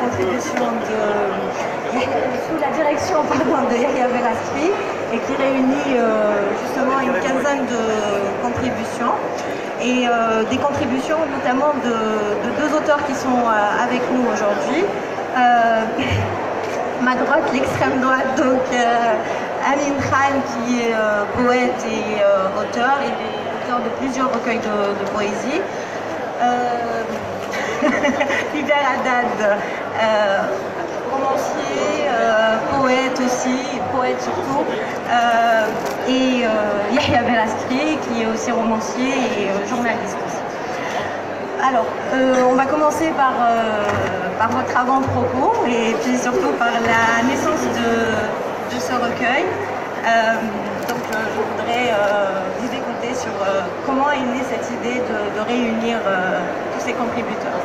contribution sous la direction de Yahya Belastri et qui réunit justement une quinzaine de contributions et des contributions notamment de deux auteurs qui sont avec nous aujourd'hui. Ma droite, l'extrême droite, donc Amin Khan qui est poète et auteur, il est auteur de plusieurs recueils de poésie. Hubert Haddad, romancier, poète aussi, poète surtout, et Yahya Belastri qui est aussi romancier et journaliste aussi. Alors, on va commencer par votre avant-propos et puis surtout par la naissance de ce recueil. Donc je voudrais vous écouter sur comment est née cette idée de réunir tous ces contributeurs.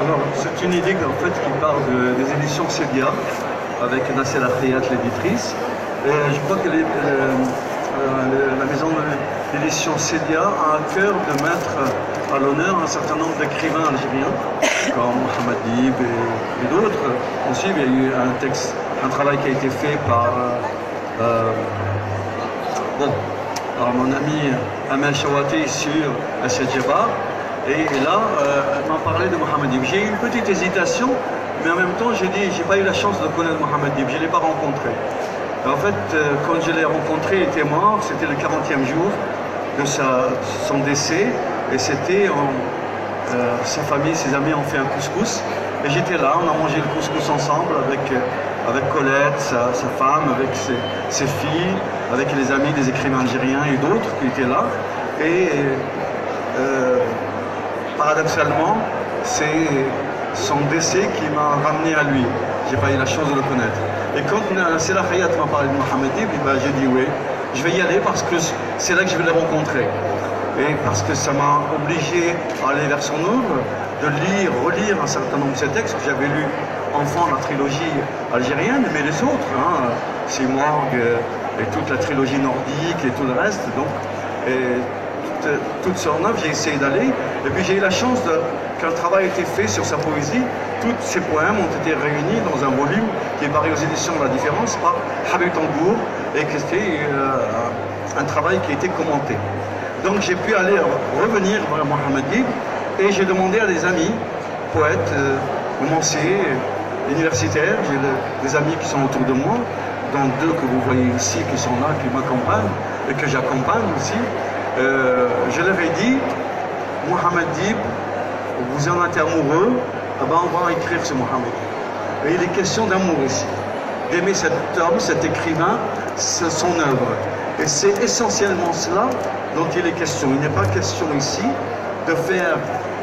Alors c'est une idée en fait qui part des éditions Célia avec Nasser Khayat, l'éditrice. Je crois que la maison d'édition Célia a à cœur de mettre à l'honneur un certain nombre d'écrivains algériens comme Mohamed Dib et d'autres. Aussi il y a eu un travail qui a été fait par mon ami Amel Chawati sur Assied Jabbar. Et là, elle m'a parlé de Mohamed Dib. J'ai eu une petite hésitation, mais en même temps, j'ai dit, j'ai pas eu la chance de connaître Mohamed Dib, je ne l'ai pas rencontré. En fait, quand je l'ai rencontré, il était mort, c'était le 40e jour de son décès, et c'était, sa famille, ses amis ont fait un couscous, et j'étais là, on a mangé le couscous ensemble avec Colette, sa femme, avec ses filles, avec les amis des écrivains algériens et d'autres qui étaient là, et paradoxalement, c'est son décès qui m'a ramené à lui. J'ai pas eu la chance de le connaître. Et quand Nasser Khayat m'a parlé de Mohamed Dib, j'ai dit oui, je vais y aller parce que c'est là que je vais le rencontrer. Et parce que ça m'a obligé à aller vers son œuvre, de lire, relire un certain nombre de ses textes. J'avais lu enfant la trilogie algérienne, mais les autres, Simorg et toute la trilogie nordique et tout le reste. Donc, toute son œuvre, j'ai essayé d'aller, et puis j'ai eu la chance qu'un travail a été fait sur sa poésie. Tous ses poèmes ont été réunis dans un volume qui est paru aux éditions de La Différence par Habib Tangour, et que c'était un travail qui a été commenté. Donc j'ai pu aller revenir vers Mohamed Dib, et j'ai demandé à des amis, poètes, romanciers, universitaires, j'ai des amis qui sont autour de moi, dont deux que vous voyez ici, qui sont là, qui m'accompagnent, et que j'accompagne aussi. Je leur ai dit, Mohamed Dib, vous en êtes amoureux, on va écrire sur Mohamed Dib. Et il est question d'amour ici, d'aimer cet homme, cet écrivain, son œuvre. Et c'est essentiellement cela dont il est question. Il n'est pas question ici de faire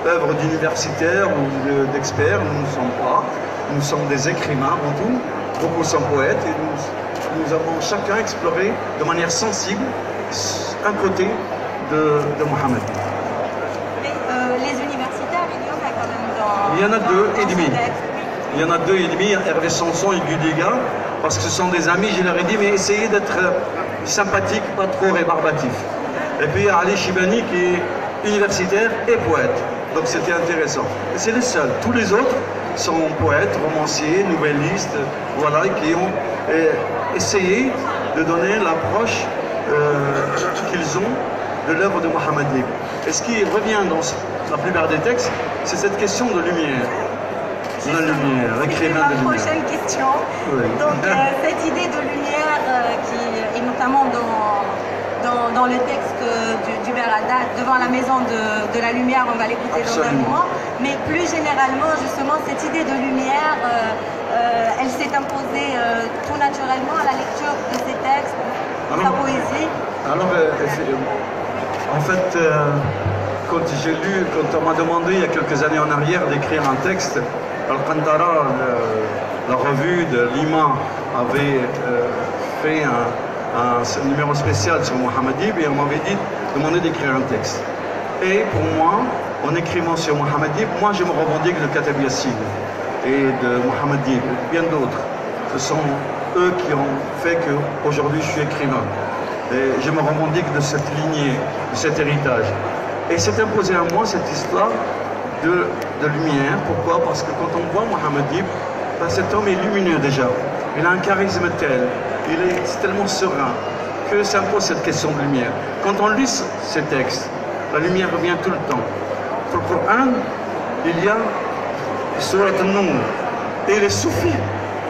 œuvre d'universitaire ou d'expert, nous ne sommes pas. Nous sommes des écrivains avant tout, beaucoup sont poètes, et nous avons chacun exploré de manière sensible un côté de Mohamed. Mais les universitaires, il y en a quand même dans... Il y en a deux et demi. Il y en a deux et demi, Hervé Sanson et Gudiga, parce que ce sont des amis, je leur ai dit, mais essayez d'être sympathique, pas trop rébarbatif. Et puis Ali Chibani qui est universitaire et poète, donc c'était intéressant. Et c'est les seuls, tous les autres sont poètes, romanciers, nouvellistes, voilà, qui ont essayé de donner l'approche qu'ils ont de l'œuvre de Mohamed Dib. Et ce qui revient dans la plupart des textes, c'est cette question de lumière. La lumière, l'écrivain de lumière. C'est ma prochaine question. Oui. Donc cette idée de lumière qui est notamment dans le texte d'Hubert Haddad, devant la maison de la lumière, on va l'écouter dans un moment, mais plus généralement justement cette idée de lumière, elle s'est imposée tout naturellement à la lecture de ces textes, de sa poésie. Alors, en fait, quand on m'a demandé il y a quelques années en arrière d'écrire un texte, Al-Qantara, la revue de Lima, avait fait un numéro spécial sur Mohamed Dib et on m'avait demandé d'écrire un texte. Et pour moi, en écrivant sur Mohamed Dib, moi je me revendique de Kateb Yassine et de Mohamed Dib, bien d'autres. Ce sont eux qui ont fait qu'aujourd'hui je suis écrivain. Et je me revendique de cette lignée, de cet héritage. Et c'est imposé à moi cette histoire de lumière. Pourquoi? Parce que quand on voit Mohamed Dib, Ben, cet homme est lumineux déjà. Il a un charisme tel, il est tellement serein que ça me pose cette question de lumière. Quand on lit ces textes, la lumière revient tout le temps. Dans le Coran, il y a Surat al-Nur et les soufis.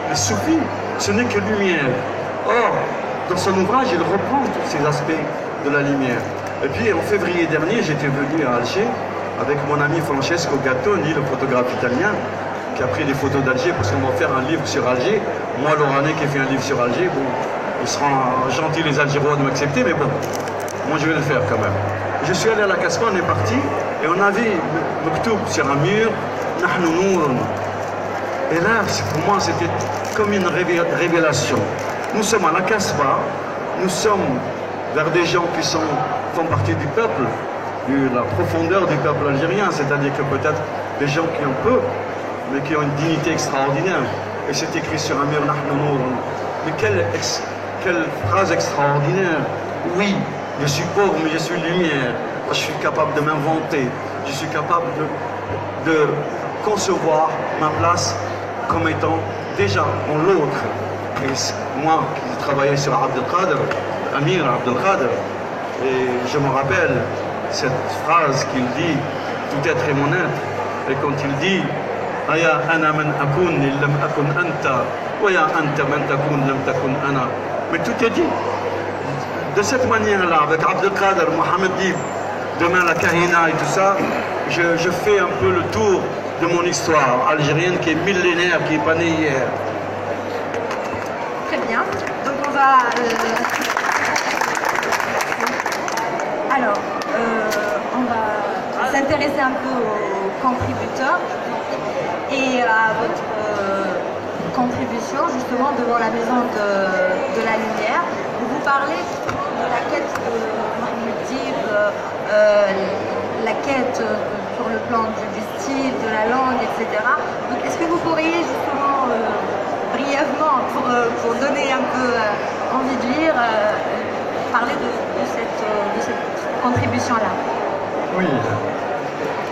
Les soufis, ce n'est que lumière. Or, dans son ouvrage, il reprend tous ces aspects de la lumière. Et puis, en février dernier, j'étais venu à Alger avec mon ami Francesco Gattoni, le photographe italien, qui a pris des photos d'Alger parce qu'on va faire un livre sur Alger. Moi, Loranais qui ai fait un livre sur Alger, bon, ils seront gentils les Algérois de m'accepter, mais bon, moi je vais le faire quand même. Je suis allé à la Casbah, on est parti, et on avait Mektoub sur un mur, Nahnu Nourun. Et là, pour moi, c'était comme une révélation. Nous sommes à la Casbah, nous sommes vers des gens qui font partie du peuple, de la profondeur du peuple algérien, c'est-à-dire que peut-être des gens qui ont peu, mais qui ont une dignité extraordinaire. Et c'est écrit sur un mur, Nahnu Nourun. Mais quelle phrase extraordinaire. Oui, je suis pauvre, mais je suis lumière. Je suis capable de m'inventer. Je suis capable de concevoir ma place comme étant déjà en l'autre. Et moi, qui travaillais sur Abdelkader, Amir Abdelkader, et je me rappelle cette phrase qu'il dit, tout être est mon être. Et quand il dit, Aya ana man akun lam akun anta, wa ya anta man takun lam takun ana. Mais tout est dit. De cette manière-là, avec Abdelkader, Mohamed Dib, demain la Kahina et tout ça, je fais un peu le tour de mon histoire algérienne qui est millénaire, qui n'est pas née hier. Très bien. Donc on va... Alors, on va s'intéresser un peu aux contributeurs et à votre contribution justement devant la maison de la lumière. Vous parlez de la quête de Mohamed Dib, la quête sur le plan du style, de la langue, etc. Donc est-ce que vous pourriez justement brièvement, pour donner un peu envie de lire, parler de cette contribution-là? Oui,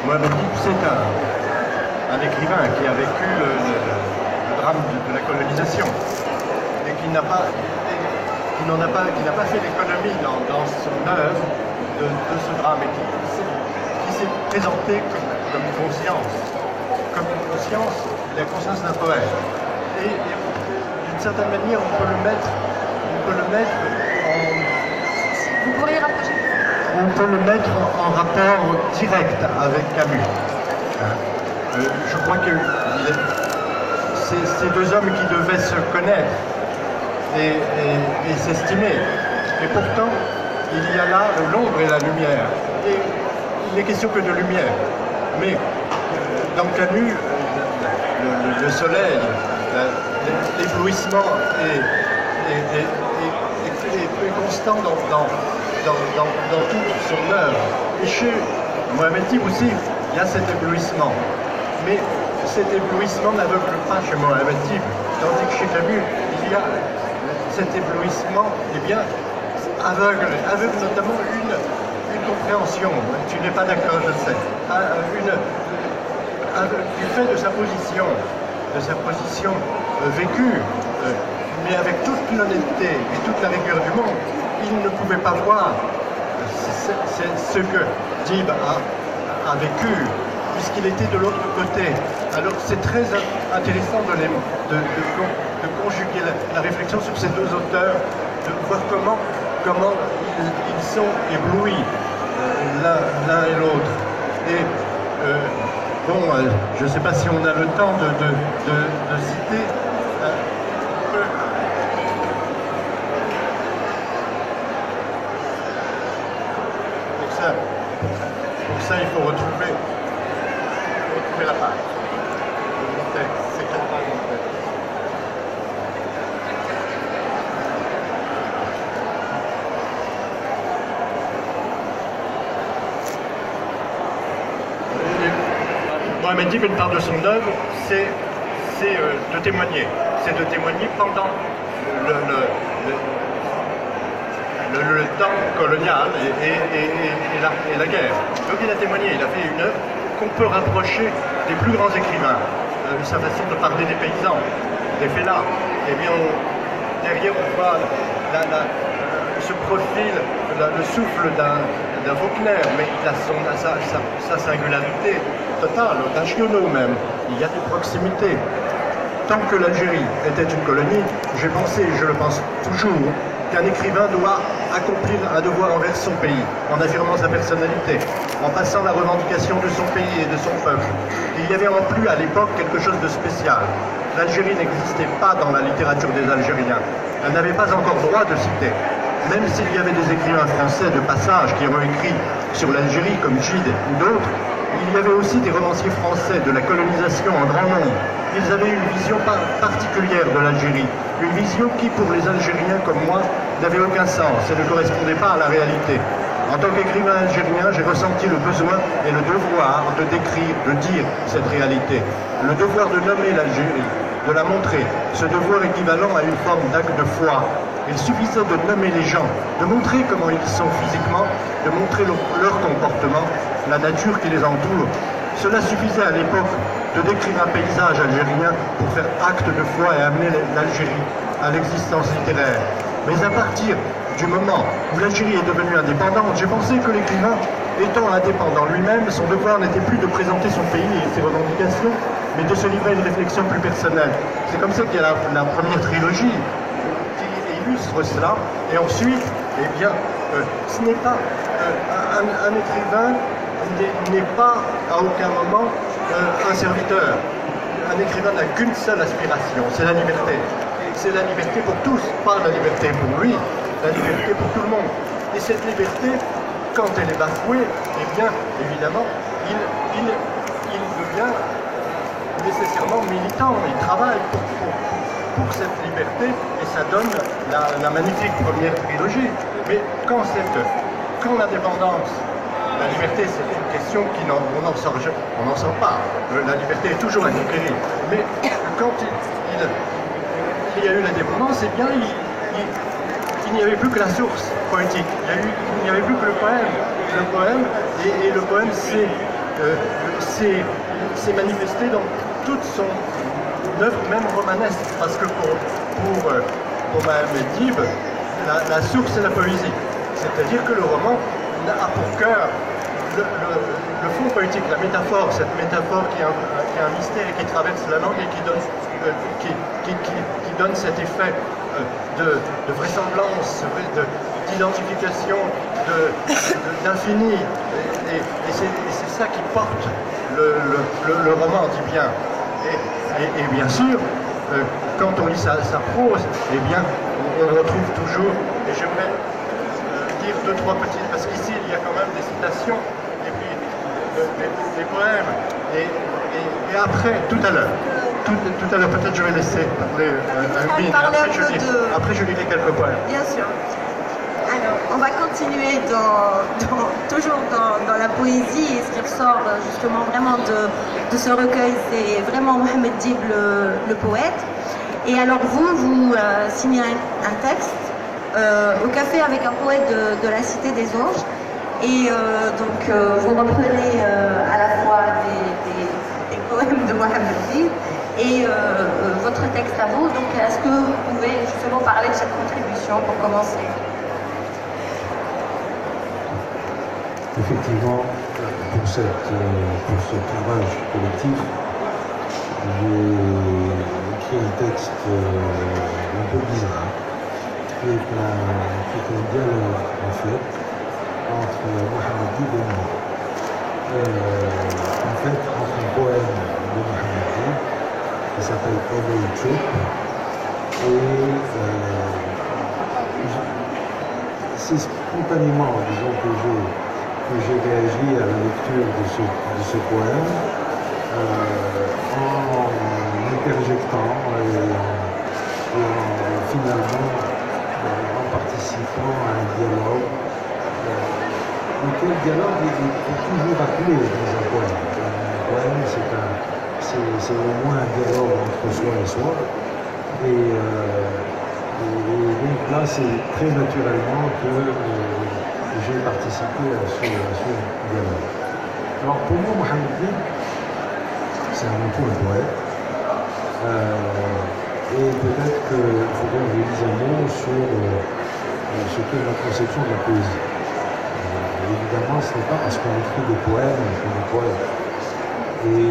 Mohamed Dib, c'est un écrivain qui a vécu le drame de la colonisation et qui n'a pas fait l'économie dans son œuvre de ce drame et qui s'est présenté comme une conscience, la conscience d'un poète. Et d'une certaine manière, on peut le mettre en... Vous pourriez rapprocher? On peut le mettre en rapport direct avec Camus. Je crois que ces deux hommes qui devaient se connaître et s'estimer. Et pourtant, il y a là l'ombre et la lumière. Et il n'est question que de lumière. Mais dans Camus, le soleil, l'éblouissement est constant dans toute son œuvre. Et chez Mohamed Dib aussi, il y a cet éblouissement. Mais cet éblouissement n'aveugle pas chez Mohamed Dib, tandis que chez Camus, il y a cet éblouissement, eh bien, aveugle notamment une compréhension. Tu n'es pas d'accord, je sais. Du fait de sa position vécue, mais avec toute l'honnêteté et toute la rigueur du monde, il ne pouvait pas voir ce que Dib a vécu, puisqu'il était de l'autre côté. Alors c'est très intéressant de conjuguer la réflexion sur ces deux auteurs, de voir comment ils sont éblouis l'un et l'autre. Et je ne sais pas si on a le temps de citer. Pour ça, il faut retrouver la page. C'est quelle page en fait? Mohamed Dib, une part de son œuvre, c'est de témoigner. C'est de témoigner pendant le temps colonial et la guerre. Donc il a témoigné, il a fait une œuvre qu'on peut rapprocher des plus grands écrivains. sa façon de parler des paysans, des fellahs. Eh bien, derrière, on voit ce profil, le souffle d'un Faulkner, mais il a sa singularité totale, d'un Giono même. Il y a des proximités. Tant que l'Algérie était une colonie, j'ai pensé, et je le pense toujours, qu'un écrivain doit accomplir un devoir envers son pays, en affirmant sa personnalité, en passant la revendication de son pays et de son peuple. Il y avait en plus à l'époque quelque chose de spécial. L'Algérie n'existait pas dans la littérature des Algériens. Elle n'avait pas encore droit de citer. Même s'il y avait des écrivains français de passage qui ont écrit sur l'Algérie, comme Gide ou d'autres, il y avait aussi des romanciers français de la colonisation en grand nombre. Ils avaient une vision particulière de l'Algérie, une vision qui, pour les Algériens comme moi, n'avait aucun sens et ne correspondait pas à la réalité. En tant qu'écrivain algérien, j'ai ressenti le besoin et le devoir de décrire, de dire cette réalité. Le devoir de nommer l'Algérie, de la montrer, ce devoir équivalent à une forme d'acte de foi. Il suffisait de nommer les gens, de montrer comment ils sont physiquement, de montrer leur comportement, la nature qui les entoure. Cela suffisait à l'époque de décrire un paysage algérien pour faire acte de foi et amener l'Algérie à l'existence littéraire. Mais à partir du moment où l'Algérie est devenue indépendante, j'ai pensé que l'écrivain, étant indépendant lui-même, son devoir n'était plus de présenter son pays et ses revendications, mais de se livrer à une réflexion plus personnelle. C'est comme ça qu'il y a la première trilogie qui illustre cela. Et ensuite, eh bien, ce n'est pas un écrivain n'est pas à aucun moment un serviteur. Un écrivain n'a qu'une seule aspiration, c'est la liberté. C'est la liberté pour tous, pas la liberté pour lui, la liberté pour tout le monde. Et cette liberté, quand elle est bafouée, eh bien, évidemment, il devient nécessairement militant, il travaille pour cette liberté, et ça donne la magnifique première trilogie. Mais quand l'indépendance, la liberté, c'est une question on n'en sort pas. La liberté est toujours à conquérir. Mais quand il y a eu l'indépendance, eh bien, il n'y avait plus que la source poétique. Il n'y avait plus que le poème. Et le poème s'est manifesté dans toute son œuvre, même romanesque. Parce que pour Mohamed Dib, la source, c'est la poésie. C'est-à-dire que le roman a pour cœur le fond poétique, la métaphore, cette métaphore qui a un mystère et qui traverse la langue et qui donne cet effet de vraisemblance, d'identification, d'infini. Et c'est ça qui porte le roman, dit bien. Et bien sûr, quand on lit sa prose, eh bien, on retrouve toujours, et j'aimerais dire deux, trois petites, parce qu'ici, il y a quand même des citations, et puis des poèmes, et après, tout à l'heure, peut-être je vais laisser parler Albine, après je lirai quelques poèmes. Bien sûr. Alors, on va continuer toujours dans la poésie, et ce qui ressort justement vraiment de ce recueil, c'est vraiment Mohamed Dib, le poète. Et alors vous signez un texte au café avec un poète de la Cité des Anges. Et donc vous reprenez à la fois des poèmes de Mohamed Dib et votre texte à vous. Donc est-ce que vous pouvez justement parler de cette contribution pour commencer? Effectivement, pour cet ouvrage collectif, j'ai écrit un texte un peu bizarre, qui est un dialogue en fait entre Mohamed Dib et moi. En fait, entre un poème de Mohamed Dib qui s'appelle Every Trip et c'est spontanément, disons, que j'ai réagi à la lecture de ce poème en interjectant et finalement en participant à un dialogue lequel dialogue est toujours appelé dans un poème. Un poème, c'est au moins un dialogue entre soi et soi. Et donc là, c'est très naturellement que j'ai participé à ce dialogue. Alors pour moi, Mohamed Dib, c'est avant tout un poète. Et peut-être qu'il faudrait que je dise un mot sur ce qu'est ma conception de la poésie. Évidemment, ce n'est pas parce qu'on écrit des poèmes qu'on est poète. Et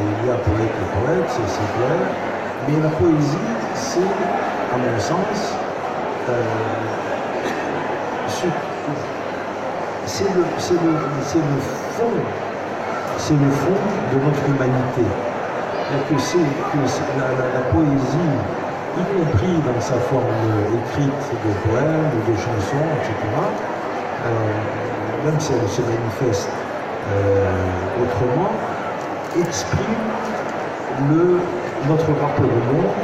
il y a poète et poète, c'est clair. Mais la poésie, c'est, à mon sens, c'est le fond de notre humanité. La poésie, y compris dans sa forme écrite de poèmes ou de chansons, etc., même si elle se manifeste autrement, exprime notre rapport au monde,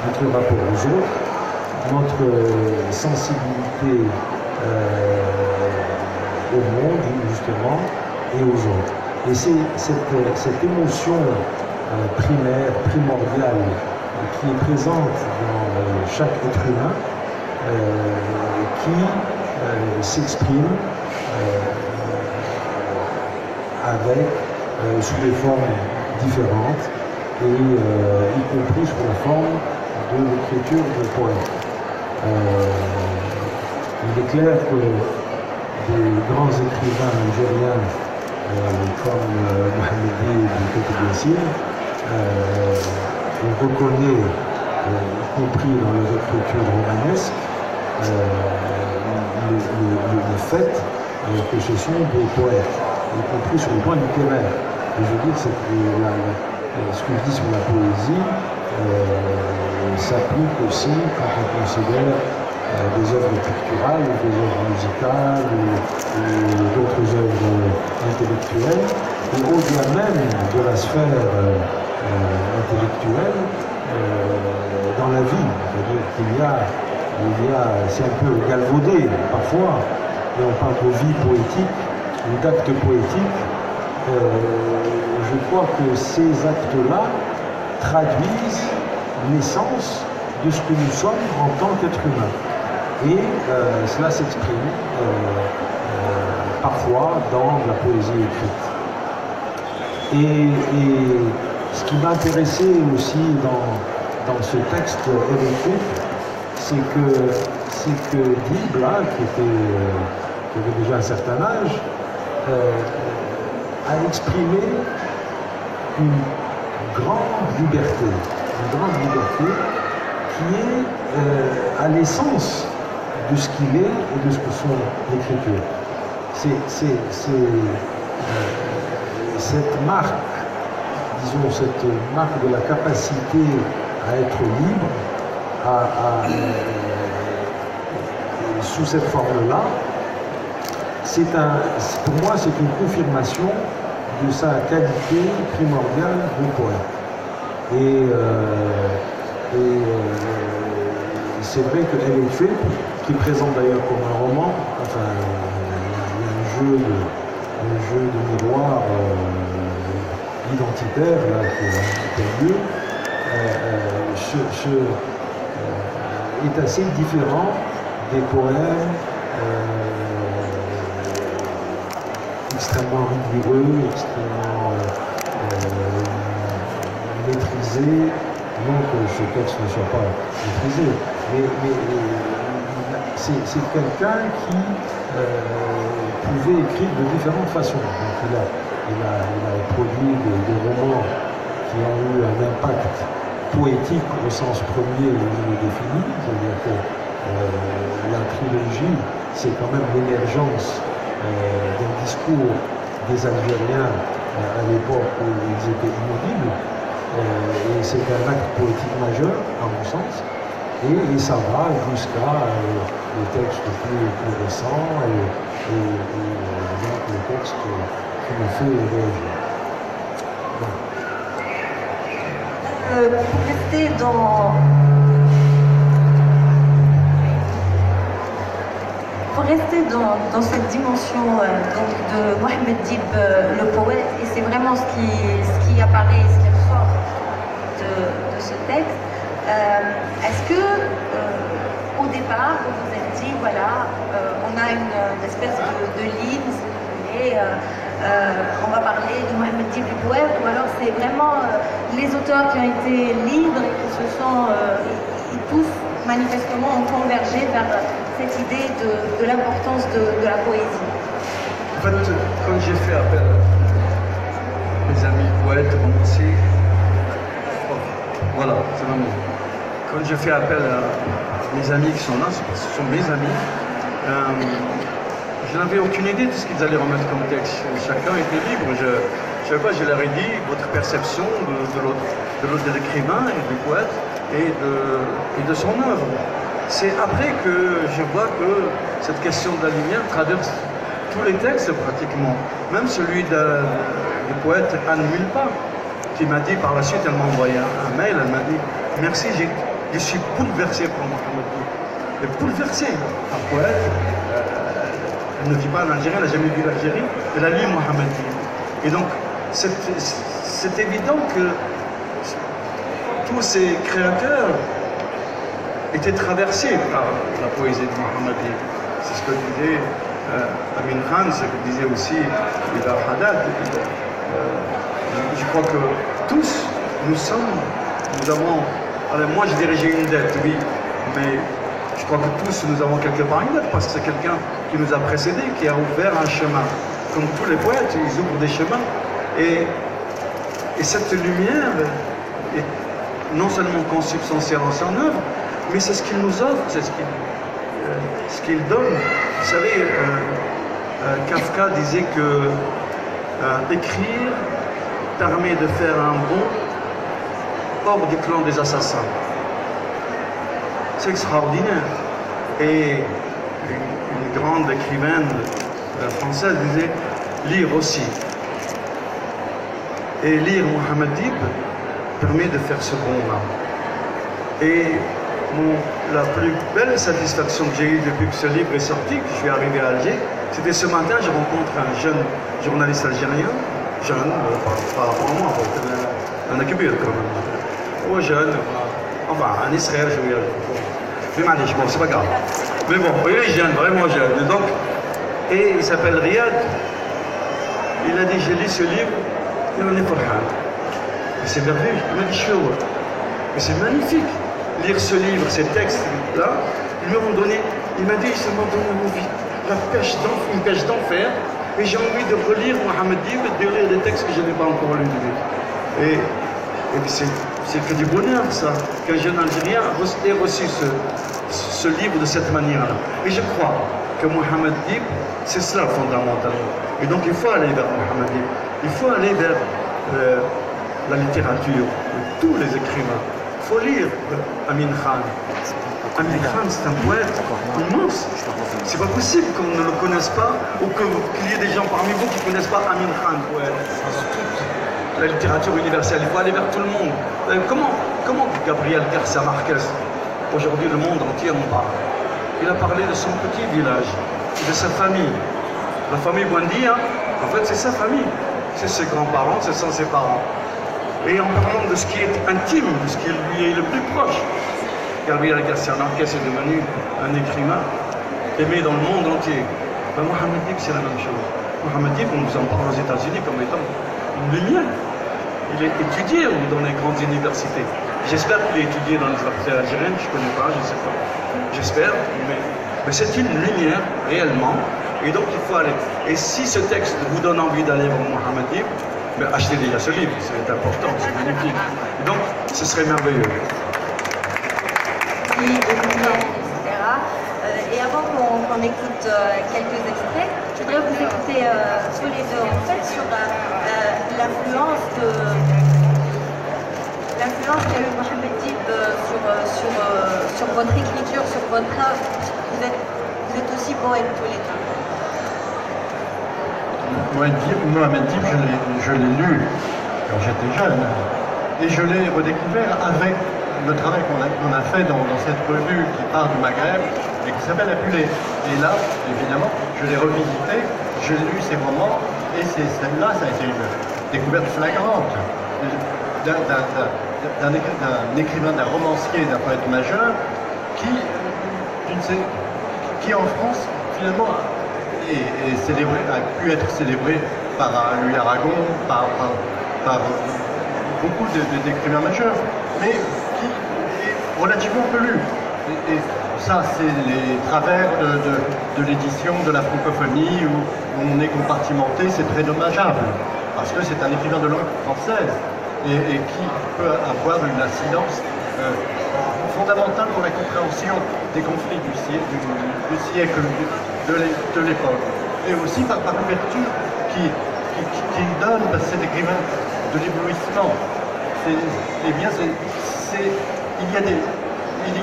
notre rapport aux autres, notre sensibilité au monde, justement, et aux autres. Et c'est cette émotion primaire, primordiale, qui est présente dans chaque être humain, qui s'exprime sous des formes différentes, et y compris sous la forme de l'écriture de poèmes. Il est clair que des grands écrivains algériens comme Mohamed Dib Yassine, on reconnaît, y compris dans les écritures romanesques, le fait que ce sont des poètes, y compris sur le plan littéraire. Et je veux dire, ce que je dis sur la poésie s'applique aussi quand on considère des œuvres picturales, des œuvres musicales ou d'autres œuvres intellectuelles. Et au-delà même de la sphère intellectuelle, dans la vie, c'est-à-dire qu'il y a, c'est un peu galvaudé parfois, et on parle de vie poétique ou d'actes poétiques. Je crois que ces actes-là traduisent l'essence de ce que nous sommes en tant qu'être humain. Et cela s'exprime parfois dans la poésie écrite. Et ce qui m'intéressait aussi dans ce texte électrique, c'est que Dib, là, qui avait déjà un certain âge, a exprimé une grande liberté qui est à l'essence de ce qu'il est et de ce que sont l'écriture. Cette marque, disons, cette marque de la capacité à être libre, sous cette forme-là, pour moi, c'est une confirmation de sa qualité primordiale de poète. Et c'est vrai qu'elle est faite, qui est présente d'ailleurs comme un roman, enfin, il y a un jeu de miroir identitaire là, qui a lieu, est assez différent des poèmes extrêmement rigoureux, extrêmement maîtrisés. Non que ce texte ne soit pas maîtrisé, mais c'est quelqu'un qui pouvait écrire de différentes façons. Donc il a produit des romans qui ont eu un impact poétique au sens premier où je le définis, c'est-à-dire que la trilogie, c'est quand même l'émergence d'un discours des Algériens à l'époque où ils étaient immobiles. Et c'est un acte poétique majeur, à mon sens, et ça va jusqu'à les textes plus récents et donc les textes qui me fait réagir. Pour rester dans cette dimension donc de Mohamed Dib, le poète, et c'est vraiment ce qui apparaît, ce qui ressort de ce texte. Est-ce que au départ, vous vous êtes dit, voilà, on a une espèce de ligne, si vous voulez, On va parler de Mohamed Dib du poète, ou alors c'est vraiment les auteurs qui ont été libres et qui se sont tous manifestement ont convergé vers cette idée de l'importance de la poésie. En fait, quand j'ai fait appel à mes amis poètes, romanciers, voilà, c'est vraiment. Quand j'ai fait appel à mes amis qui sont là, ce sont mes amis, je n'avais aucune idée de ce qu'ils allaient remettre comme texte. Chacun était libre. Je sais pas, je leur ai dit votre perception de l'autre écrivain et du poète et de son œuvre. C'est après que je vois que cette question de la lumière traverse tous les textes pratiquement. Même celui du poète Anne Mulpa, qui m'a dit par la suite, elle m'a envoyé un mail, elle m'a dit « Merci, je suis bouleversé pour Mohamed Dib. » Et bouleversé, un poète, elle ne vit pas en Algérie, elle n'a jamais vu l'Algérie, elle a lu Mohamed Dib. Et donc, c'est évident que tous ces créateurs étaient traversés par la poésie de Mohamed Dib. C'est ce que disait Amin Khan, ce que disait aussi Ibar Haddad. Je crois que tous, nous avons, alors moi je dirais j'ai une dette, oui, mais je crois que tous nous avons quelque part une dette, parce que c'est quelqu'un qui nous a précédés, qui a ouvert un chemin. Comme tous les poètes, ils ouvrent des chemins. Et cette lumière est non seulement consubstantielle en son œuvre, mais c'est ce qu'il nous offre, c'est ce qu'il donne. Vous savez, Kafka disait que écrire permet de faire un bond hors du clan des assassins. C'est extraordinaire. Et une grande écrivaine française disait lire aussi. Et lire Mohamed Dib permet de faire ce bond-là. Et la plus belle satisfaction que j'ai eue depuis que ce livre est sorti, que je suis arrivé à Alger, c'était ce matin, je rencontre un jeune journaliste algérien, jeune, par rapport à moi, un akibir quand même. Oh, jeune, enfin, un Israël, je veux dire. Mais معليش, bon, c'est pas grave. Mais bon, il est jeune, vraiment jeune. Et il s'appelle Riyad. Il a dit, j'ai lu ce livre, et on est farhan. Et c'est merveilleux. Il m'a dit, chaud. Mais c'est magnifique. Lire ce livre, ces textes-là, ils m'ont donné, il m'a dit, ça m'a donné envie, une pêche d'enfer, et j'ai envie de relire Mohamed Dib et de lire des textes que je n'ai pas encore lus. Et c'est que du bonheur, ça, qu'un jeune Algérien ait reçu ce livre de cette manière-là. Et je crois que Mohamed Dib, c'est cela fondamentalement. Et donc il faut aller vers Mohamed Dib, il faut aller vers la littérature, tous les écrivains. Il faut lire Amin Khan. Amin Khan, c'est un poète immense. C'est pas possible qu'on ne le connaisse pas ou qu'il y ait des gens parmi vous qui ne connaissent pas Amin Khan, poète. La littérature universelle, il faut aller vers tout le monde. Comment Gabriel Garcia Marquez, aujourd'hui le monde entier en parle. Il a parlé de son petit village, de sa famille. La famille Buendia, en fait, c'est sa famille. C'est ses grands-parents, ce sont ses parents. Et en parlant de ce qui est intime, de ce qui lui est le plus proche, Gabriel Garcia Marquez est devenu un écrivain aimé dans le monde entier. Ben, Mohamed Dib, c'est la même chose. Mohamed Dib, on nous en parle aux États-Unis comme étant une lumière. Il est étudié dans les grandes universités. J'espère qu'il est étudié dans les universités algériennes, je ne connais pas, je ne sais pas. J'espère, mais c'est une lumière, réellement. Et donc il faut aller. Et si ce texte vous donne envie d'aller vers Mohamed Dib, mais achetez déjà ce livre, c'est important, c'est magnifique. Et donc, ce serait merveilleux. Oui, etc. Et avant qu'on écoute quelques extraits, je voudrais vous écouter tous les deux en fait sur l'influence qu'a eu Mohamed Dib sur votre écriture, sur votre art. Vous êtes aussi poète tous les deux. Mohamed Dib, je l'ai lu quand j'étais jeune et je l'ai redécouvert avec le travail qu'on a fait dans cette revue qui part du Maghreb et qui s'appelle Apulé. Et là, évidemment, je l'ai revisité, j'ai lu ses romans et celle-là, ça a été une découverte flagrante d'un écrivain, d'un romancier, d'un poète majeur qui en France, finalement, a pu être célébré par Louis Aragon, par beaucoup d'écrivains majeurs, mais qui est relativement peu lu. Et ça, c'est les travers de l'édition de la francophonie où on est compartimenté, c'est très dommageable, parce que c'est un écrivain de langue française et qui peut avoir une incidence fondamentale pour la compréhension des conflits du siècle de l'époque. Et aussi par l'ouverture qu'il donne, parce que c'est l'écrivain de l'éblouissement. Il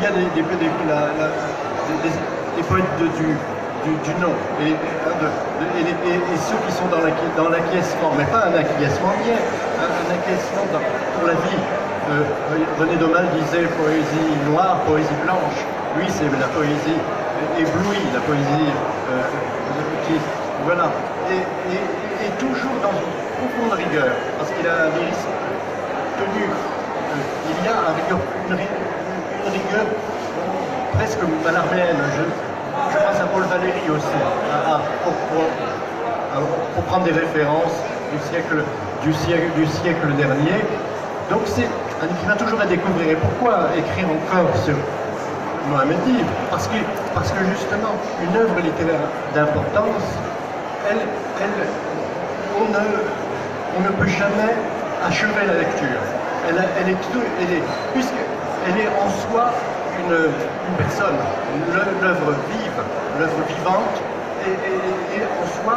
y a des poètes du nom et ceux qui sont dans l'acquiescement, mais pas un acquiescement bien, un acquiescement pour la vie. René Daumal disait poésie noire, poésie blanche. Lui, c'est la poésie éblouie, la poésie qui, voilà, et toujours dans une profonde rigueur, parce qu'il a un lyrisme tenu. Il y a une rigueur presque malarméenne. Je pense à Paul Valéry aussi, pour prendre des références du siècle dernier. Donc c'est un écrivain toujours à découvrir. Et pourquoi écrire encore sur Mohamed Dib? Parce que justement, une œuvre littéraire d'importance, on ne peut jamais achever la lecture. Puisqu'elle est en soi une personne, l'œuvre vive, l'œuvre vivante, et en soi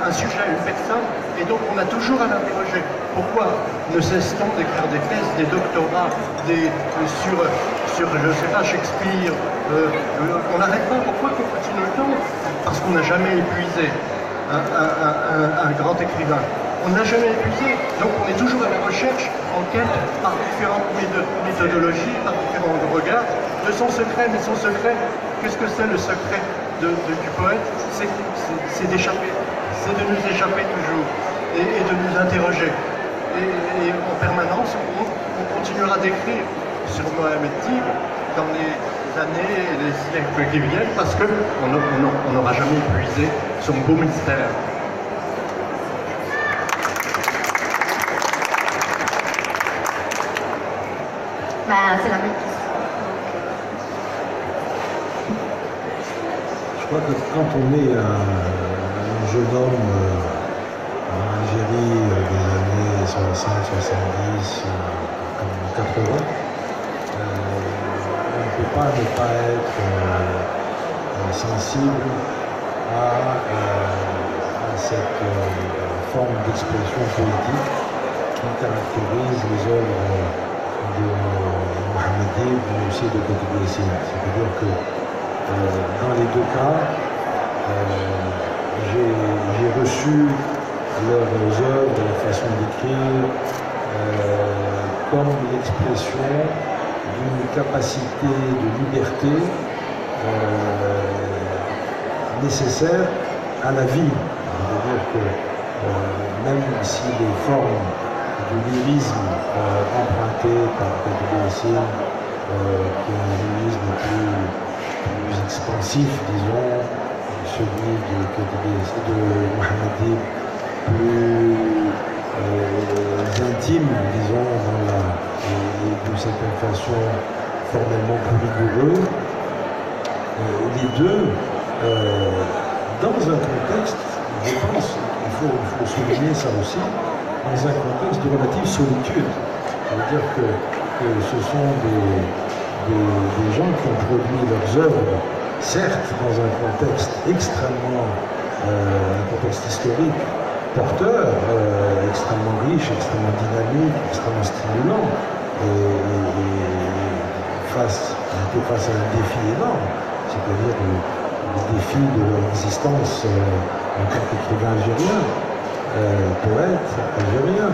un sujet, une personne, et donc on a toujours à l'interroger. Pourquoi ne cesse-t-on d'écrire des thèses, des doctorats, sur je ne sais pas, Shakespeare, on n'arrête pas, pourquoi continue-t-on? Parce qu'on n'a jamais épuisé un grand écrivain. On n'a jamais épuisé, donc on est toujours à la recherche, en quête, par différentes méthodologies, par différents regards, de son secret. Mais son secret, qu'est-ce que c'est le secret du poète? C'est d'échapper, c'est de nous échapper toujours, et de nous interroger. Et en permanence, on continuera d'écrire sur Mohamed Dib dans les années et les siècles qui viennent, parce qu'on n'aura jamais épuisé son beau mystère. C'est la même question. Je crois que quand on est un jeune homme en Algérie des années 60, 70, 80, on ne peut pas ne pas être sensible à cette forme d'expression politique qui caractérise les œuvres de Mohamed Dib, mais aussi de Khatib Yassine. C'est-à-dire que dans les deux cas, j'ai reçu leurs œuvres, leur façon d'écrire, comme l'expression d'une capacité de liberté nécessaire à la vie. C'est-à-dire que même si les formes du lyrisme emprunté par Khatib Yassine, qui est un lyrisme plus expansif, disons, celui de Mohamed Dib, plus intime, disons, et d'une certaine façon formellement plus rigoureux. Les deux, dans un contexte, je pense, il faut souligner ça aussi, dans un contexte de relative solitude. C'est-à-dire que ce sont des gens qui ont produit leurs œuvres, certes dans un contexte extrêmement, un contexte historique, porteur, extrêmement riche, extrêmement dynamique, extrêmement stimulant, et face à un défi énorme, c'est-à-dire le défi de leur existence en tant qu'écrivain algérien, poète algérien.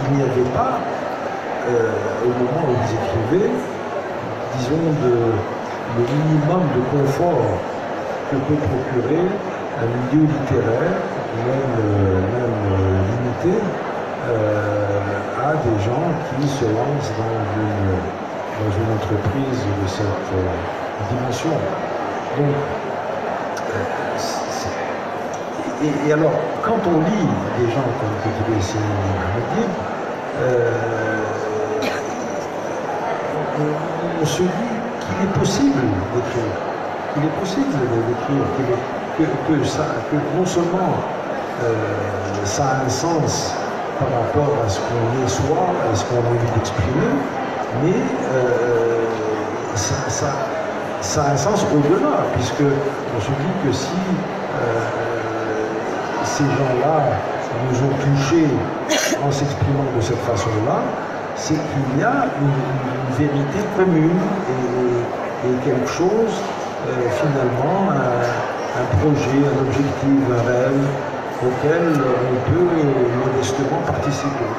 Il n'y avait pas, au moment où ils écrivaient, disons, le minimum de confort que peut procurer un milieu littéraire, même limité, à des gens qui se lancent dans une entreprise de cette dimension. Donc, et alors, quand on lit des gens comme Kutubé Sini Mohamed, on se dit qu'il est possible d'écrire. Il est possible d'écrire, que non seulement ça a un sens par rapport à ce qu'on est soi, à ce qu'on a envie d'exprimer, mais ça a un sens au-delà, puisque on se dit que si ces gens-là nous ont touchés en s'exprimant de cette façon-là, c'est qu'il y a une vérité commune et quelque chose, finalement, un projet, un objectif, un rêve auquel on peut modestement participer.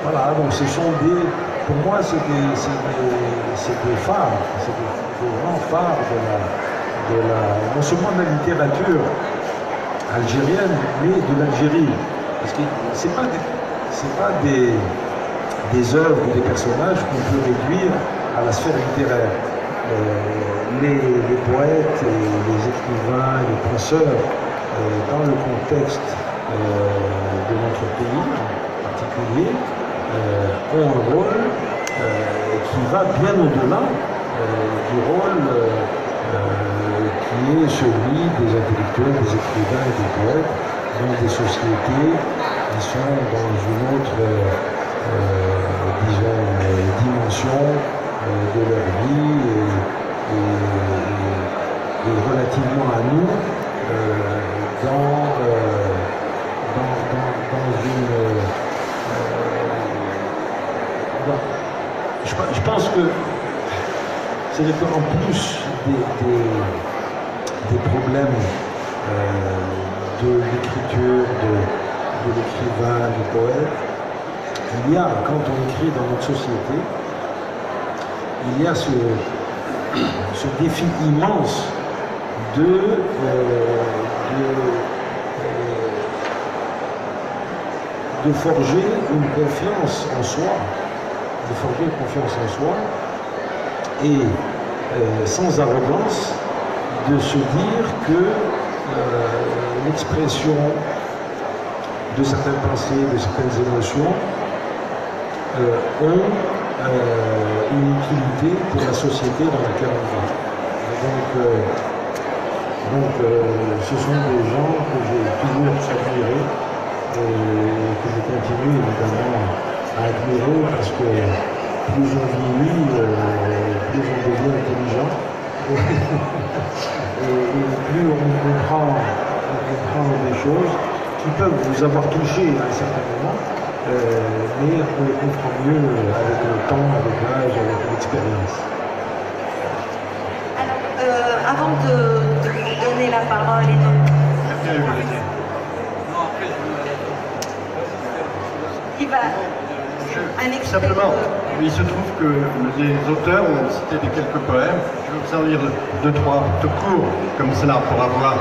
Voilà, donc ce sont pour moi, c'est des phares, c'est des grands phares non seulement de la littérature algérienne, mais de l'Algérie. Parce que ce n'est pas des œuvres ou des personnages qu'on peut réduire à la sphère littéraire. Les poètes, les écrivains, les penseurs, dans le contexte de notre pays en particulier, ont un rôle qui va bien au-delà du rôle qui est celui des intellectuels, des écrivains et des poètes dans des sociétés qui sont dans une autre, disons, dimension de leur vie et relativement à nous dans une... Je pense que c'est-à-dire qu'en plus des problèmes de l'écriture, de l'écrivain, du poète, il y a, quand on écrit dans notre société, il y a ce défi immense de forger une confiance en soi, et sans arrogance, de se dire que l'expression de certaines pensées, de certaines émotions ont une utilité pour la société dans laquelle on vit. Donc, ce sont des gens que j'ai toujours admirés et que je continue évidemment à admirer parce que plus on vieillit, plus on devient intelligent et plus on comprend des choses qui peuvent vous avoir touché à un certain moment, mais on les comprend mieux avec le temps, avec l'âge, avec l'expérience. Alors, avant de vous donner la parole et il va un extrait. Simplement, il se trouve que les auteurs ont cité quelques poèmes. Je vais vous en lire deux, trois, tout court, comme cela, pour avoir...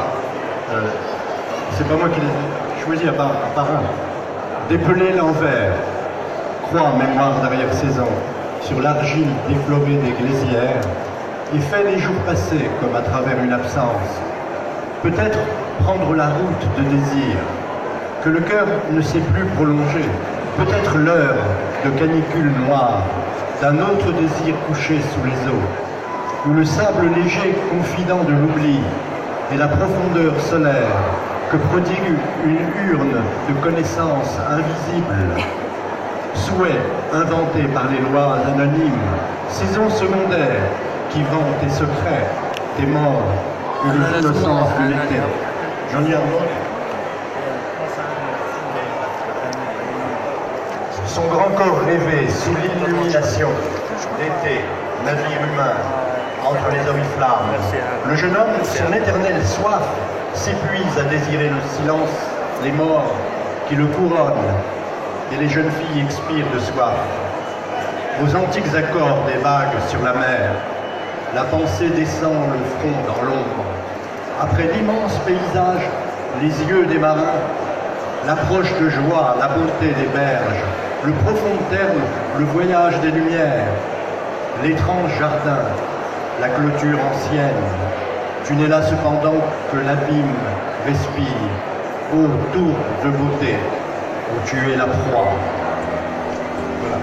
c'est pas moi qui les ai choisis à part un. Dépeler l'envers, croix mémoire derrière ses ans, sur l'argile déflorée des glaisières, et fait les jours passés comme à travers une absence. Peut-être prendre la route de désir, que le cœur ne sait plus prolonger. Peut-être l'heure de canicule noire, d'un autre désir couché sous les eaux, où le sable léger confident de l'oubli et la profondeur solaire que prodigue une urne de connaissances invisibles. Souhait inventé par les lois anonymes, saison secondaire qui vend tes secrets, tes morts et les innocences de l'été. J'en ai un autre. Son grand corps rêvé sous l'illumination d'été, navire humain, entre les oriflammes. Le jeune homme, son éternelle soif, s'épuise à désirer le silence, les morts qui le couronnent, et les jeunes filles expirent de soif. Aux antiques accords des vagues sur la mer, la pensée descend le front dans l'ombre. Après l'immense paysage, les yeux des marins, l'approche de joie, la beauté des berges, le profond terme, le voyage des lumières, l'étrange jardin, la clôture ancienne, Tu n'es là cependant que l'abîme respire, ô tour de beauté, où tu es la proie. Voilà.